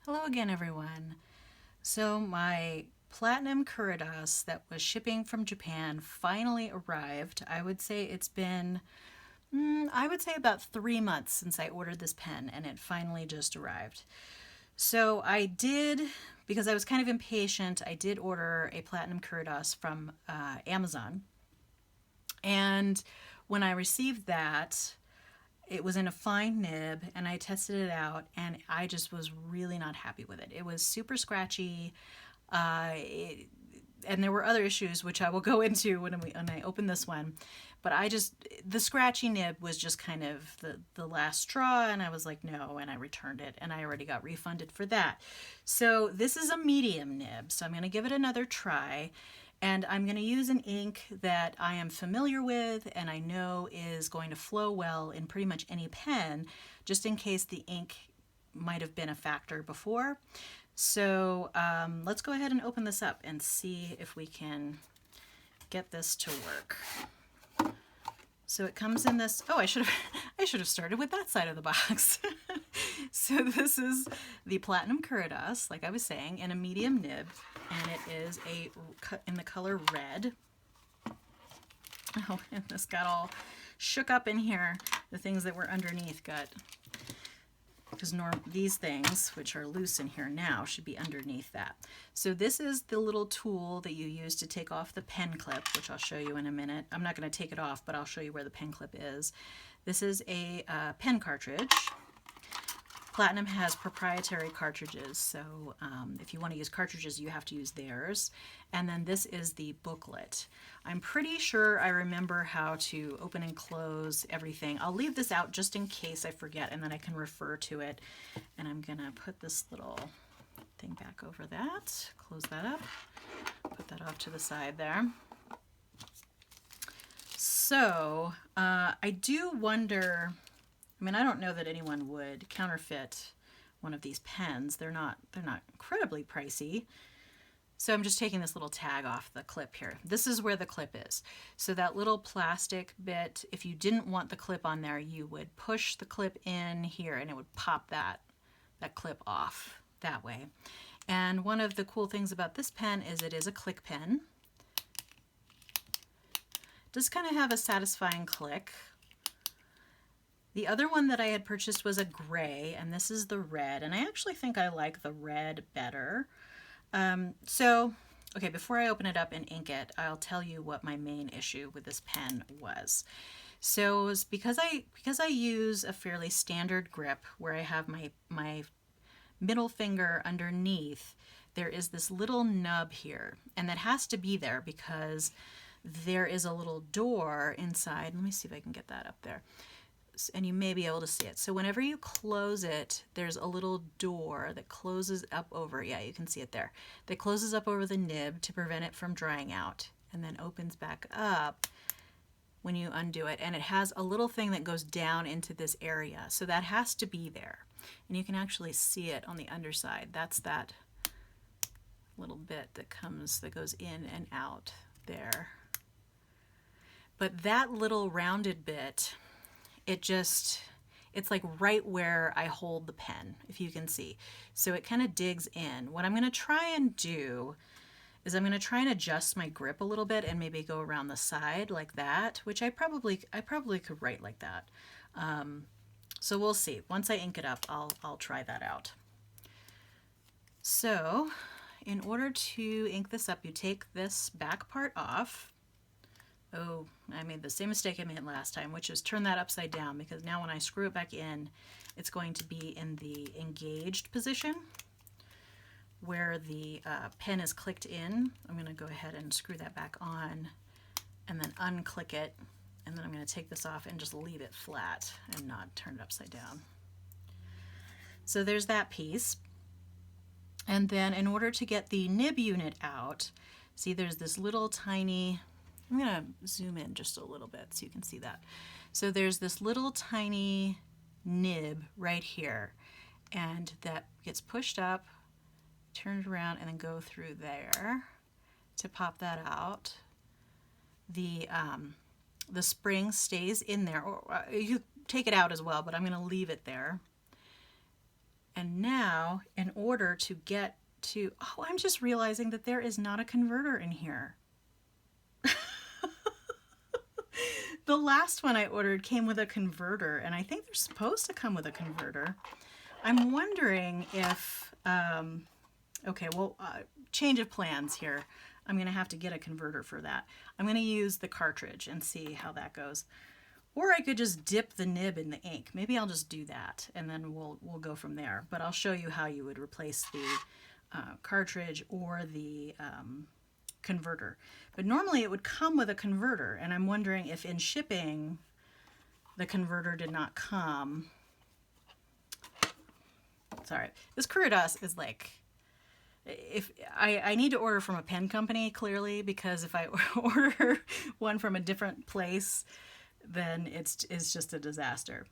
Hello again, everyone. So my platinum Curidas that was shipping from Japan finally arrived. I would say it's been, I would say about 3 months since I ordered this pen, and it finally just arrived. So I did, because I was kind of impatient, I did order a platinum Curidas from Amazon. And when I received that, it was in a fine nib, and I tested it out, and I just was really not happy with it. It was super scratchy, uh, it, and there were other issues which I will go into when I open this one. But the scratchy nib was just kind of the last straw, and I was like, no, and I returned it, and I already got refunded for that. So this is a medium nib, so I'm going to give it another try. And I'm going to use an ink that I am familiar with and I know is going to flow well in pretty much any pen, just in case the ink might have been a factor before. So let's go ahead and open this up and see if we can get this to work. So it comes in this, oh, I should have started with that side of the box. So this is the Platinum Curidas, like I was saying, in a medium nib, and it is in the color red. Oh, and this got all shook up in here. The things that were underneath got, because these things, which are loose in here now, should be underneath that. So this is the little tool that you use to take off the pen clip, which I'll show you in a minute. I'm not going to take it off, but I'll show you where the pen clip is. This is a pen cartridge. Platinum has proprietary cartridges, so if you want to use cartridges, you have to use theirs. And then this is the booklet. I'm pretty sure I remember how to open and close everything. I'll leave this out just in case I forget, and then I can refer to it. And I'm going to put this little thing back over that, close that up, put that off to the side there. So I do wonder, I mean, I don't know that anyone would counterfeit one of these pens. They're not incredibly pricey. So I'm just taking this little tag off the clip here. This is where the clip is. So that little plastic bit, if you didn't want the clip on there, you would push the clip in here and it would pop that clip off that way. And one of the cool things about this pen is it is a click pen. It does kind of have a satisfying click. The other one that I had purchased was a gray, and this is the red, and I actually think I like the red better. Okay, before I open it up and ink it, I'll tell you what my main issue with this pen was. So it was because I use a fairly standard grip where I have my middle finger underneath, there is this little nub here, and that has to be there because there is a little door inside. Let me see if I can get that up there. And you may be able to see it. So whenever you close it, there's a little door that closes up over, yeah, you can see it there, that closes up over the nib to prevent it from drying out, and then opens back up when you undo it. And it has a little thing that goes down into this area. So that has to be there. And you can actually see it on the underside. That's that little bit that goes in and out there. But that little rounded bit, it's like right where I hold the pen, if you can see. So it kind of digs in. What I'm going to try and do is I'm going to try and adjust my grip a little bit and maybe go around the side like that, which I probably could write like that. So we'll see. Once I ink it up, I'll try that out. So in order to ink this up, you take this back part off. Oh, I made the same mistake I made last time, which is turn that upside down, because now when I screw it back in, it's going to be in the engaged position where the pen is clicked in. I'm going to go ahead and screw that back on and then unclick it, and then I'm going to take this off and just leave it flat and not turn it upside down. So there's that piece. And then in order to get the nib unit out, see there's this little tiny, I'm going to zoom in just a little bit so you can see that. So there's this little tiny nib right here, and that gets pushed up, turn it around, and then go through there to pop that out. The spring stays in there, or you take it out as well, but I'm going to leave it there. And now now, in order to get to, oh, I'm just realizing that there is not a converter in here. The last one I ordered came with a converter, and I think they're supposed to come with a converter. I'm wondering if, okay, well, change of plans here. I'm going to have to get a converter for that. I'm going to use the cartridge and see how that goes. Or I could just dip the nib in the ink. Maybe I'll just do that, and then we'll go from there. But I'll show you how you would replace the cartridge or the converter. But normally it would come with a converter, and I'm wondering if in shipping the converter did not come. Sorry, this Curidas is like, if I need to order from a pen company, clearly, because if I order one from a different place, then it's just a disaster.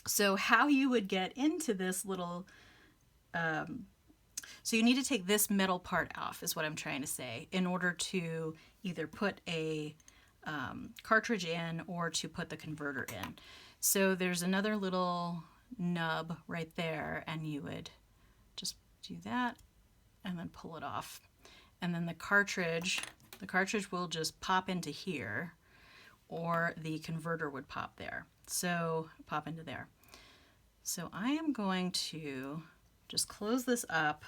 So how you would get into this little, so you need to take this metal part off, is what I'm trying to say, in order to either put a cartridge in or to put the converter in. So there's another little nub right there, and you would just do that and then pull it off. And then the cartridge will just pop into here, or the converter would pop there. So pop into there. So I am going to just close this up.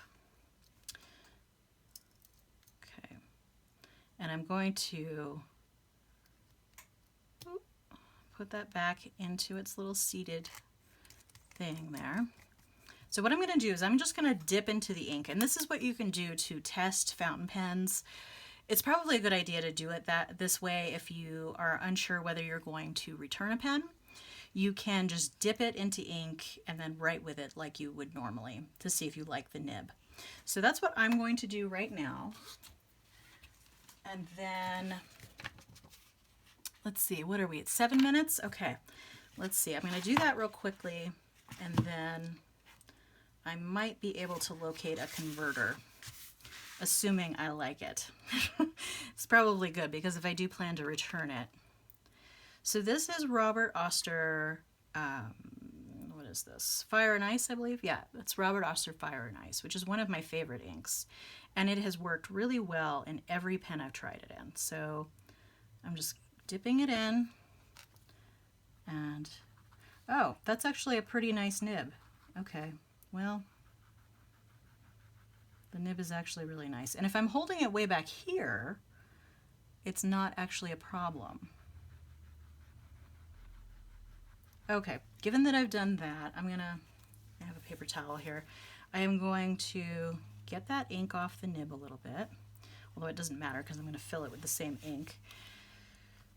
Okay. And I'm going to put that back into its little seated thing there. So what I'm going to do is I'm just going to dip into the ink, and this is what you can do to test fountain pens. It's probably a good idea to do it this way if you are unsure whether you're going to return a pen. You can just dip it into ink and then write with it like you would normally to see if you like the nib. So that's what I'm going to do right now. And then, let's see, what are we at, 7 minutes? Okay, let's see, I'm going to do that real quickly, and then I might be able to locate a converter, assuming I like it. It's probably good, because if I do plan to return it. So this is Robert Oster, what is this? Fire and Ice, I believe? Yeah, that's Robert Oster Fire and Ice, which is one of my favorite inks. And it has worked really well in every pen I've tried it in. So I'm just dipping it in. And, oh, that's actually a pretty nice nib. Okay, well, the nib is actually really nice. And if I'm holding it way back here, it's not actually a problem. Okay, given that I've done that, I have a paper towel here. I am going to get that ink off the nib a little bit, although it doesn't matter because I'm going to fill it with the same ink.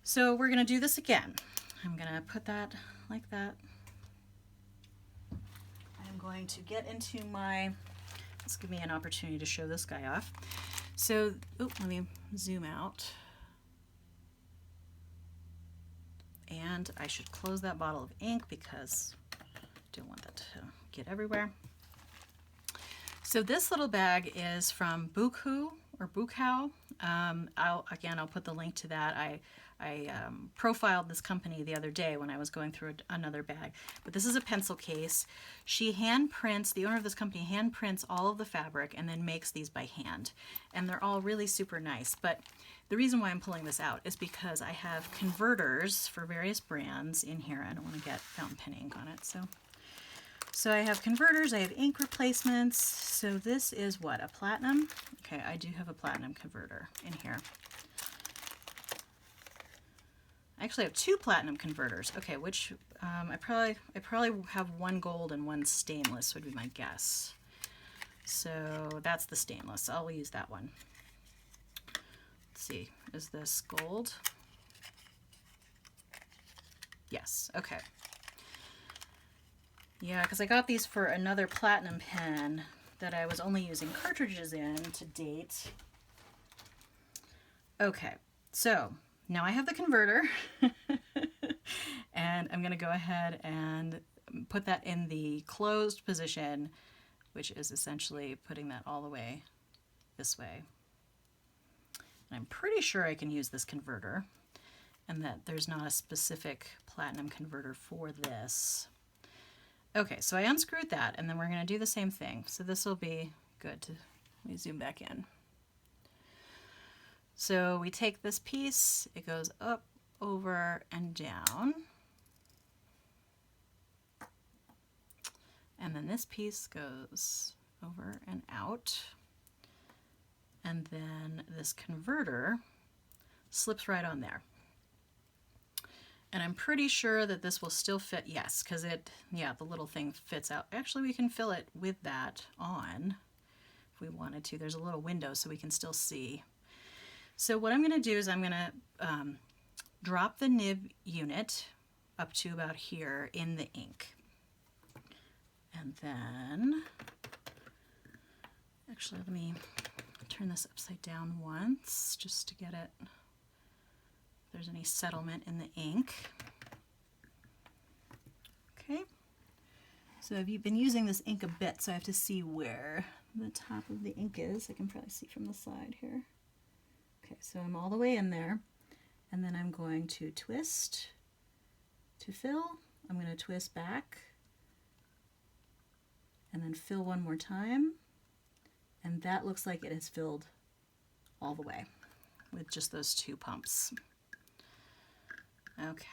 So we're going to do this again. I'm going to put that like that. I'm going to get into my, let's give me an opportunity to show this guy off. So, let me zoom out. And I should close that bottle of ink because I don't want that to get everywhere. So this little bag is from Bukhu or Bukhao. I'll put the link to that. I profiled this company the other day when I was going through another bag. But this is a pencil case. The owner of this company hand prints all of the fabric and then makes these by hand. And they're all really super nice. But the reason why I'm pulling this out is because I have converters for various brands in here. I don't want to get fountain pen ink on it. So I have converters, I have ink replacements. So this is what, a platinum? Okay, I do have a platinum converter in here. I actually have 2 platinum converters. Okay, which I probably have one gold and one stainless would be my guess. So that's the stainless. I'll use that one. Let's see, is this gold? Yes, okay. Yeah, because I got these for another platinum pen that I was only using cartridges in to date. Okay, so now I have the converter and I'm going to go ahead and put that in the closed position, which is essentially putting that all the way this way. And I'm pretty sure I can use this converter and that there's not a specific platinum converter for this. Okay, so I unscrewed that, and then we're going to do the same thing. So this will be good to, let me zoom back in. So we take this piece, it goes up, over, and down. And then this piece goes over and out. And then this converter slips right on there. And I'm pretty sure that this will still fit, yes, because it, yeah, the little thing fits out. Actually, we can fill it with that on if we wanted to. There's a little window so we can still see. So what I'm going to do is I'm going to drop the nib unit up to about here in the ink. And then, actually, let me turn this upside down once just to get it, if there's any settlement in the ink. Okay, so I've been using this ink a bit, so I have to see where the top of the ink is. I can probably see from the side here. Okay, so I'm all the way in there, and then I'm going to twist to fill. I'm going to twist back, and then fill one more time, and that looks like it has filled all the way with just those two pumps. Okay.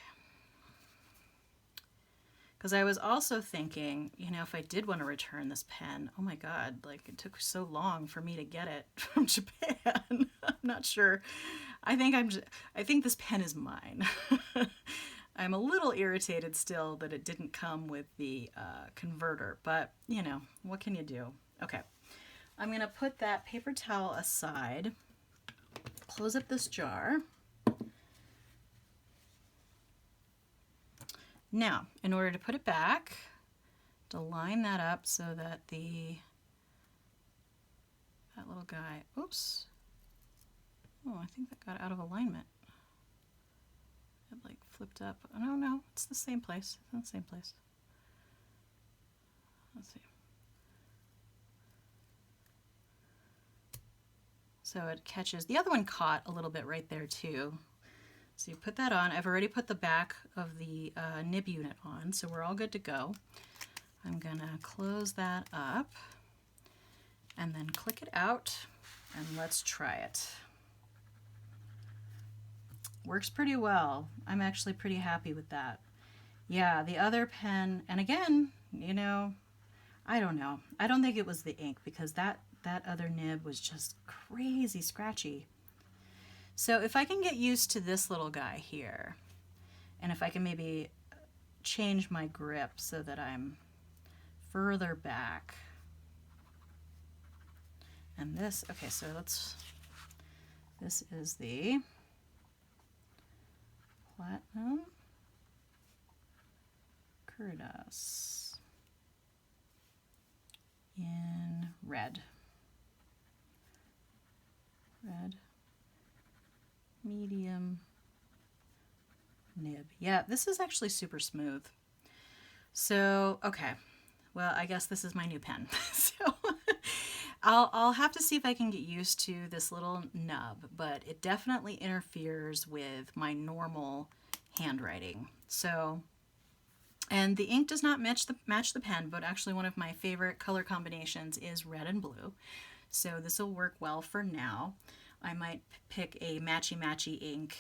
Because I was also thinking, you know, if I did want to return this pen, oh my God, like it took so long for me to get it from Japan. I'm not sure. I think this pen is mine. I'm a little irritated still that it didn't come with the converter, but you know, what can you do? Okay, I'm gonna put that paper towel aside, close up this jar. Now, in order to put it back, to line that up so that that little guy, oops, oh, I think that got out of alignment. It like flipped up. Oh, no, it's the same place. It's in the same place. Let's see. So it catches, the other one caught a little bit right there too. So you put that on. I've already put the back of the nib unit on, so we're all good to go. I'm gonna close that up and then click it out, and let's try it. Works pretty well. I'm actually pretty happy with that. Yeah, the other pen, and again, you know, I don't know. I don't think it was the ink because that other nib was just crazy scratchy. So if I can get used to this little guy here, and if I can maybe change my grip so that I'm further back. And this, okay, so this is the Platinum Curidas in red. Red. Medium nib. Yeah, this is actually super smooth. So, okay. Well, I guess this is my new pen. So I'll have to see if I can get used to this little nub, but it definitely interferes with my normal handwriting. So, and the ink does not match the pen, but actually one of my favorite color combinations is red and blue. So this will work well for now. I might pick a matchy-matchy ink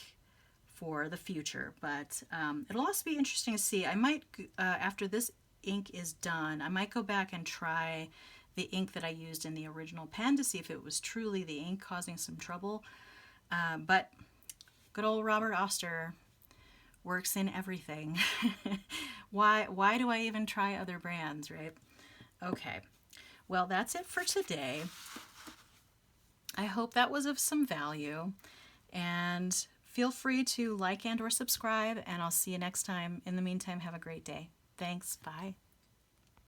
for the future, but it'll also be interesting to see. I might, after this ink is done, I might go back and try the ink that I used in the original pen to see if it was truly the ink causing some trouble. But good old Robert Oster works in everything. Why do I even try other brands, right? Okay, well, that's it for today. I hope that was of some value, and feel free to like and or subscribe, and I'll see you next time. In the meantime, have a great day. Thanks. Bye.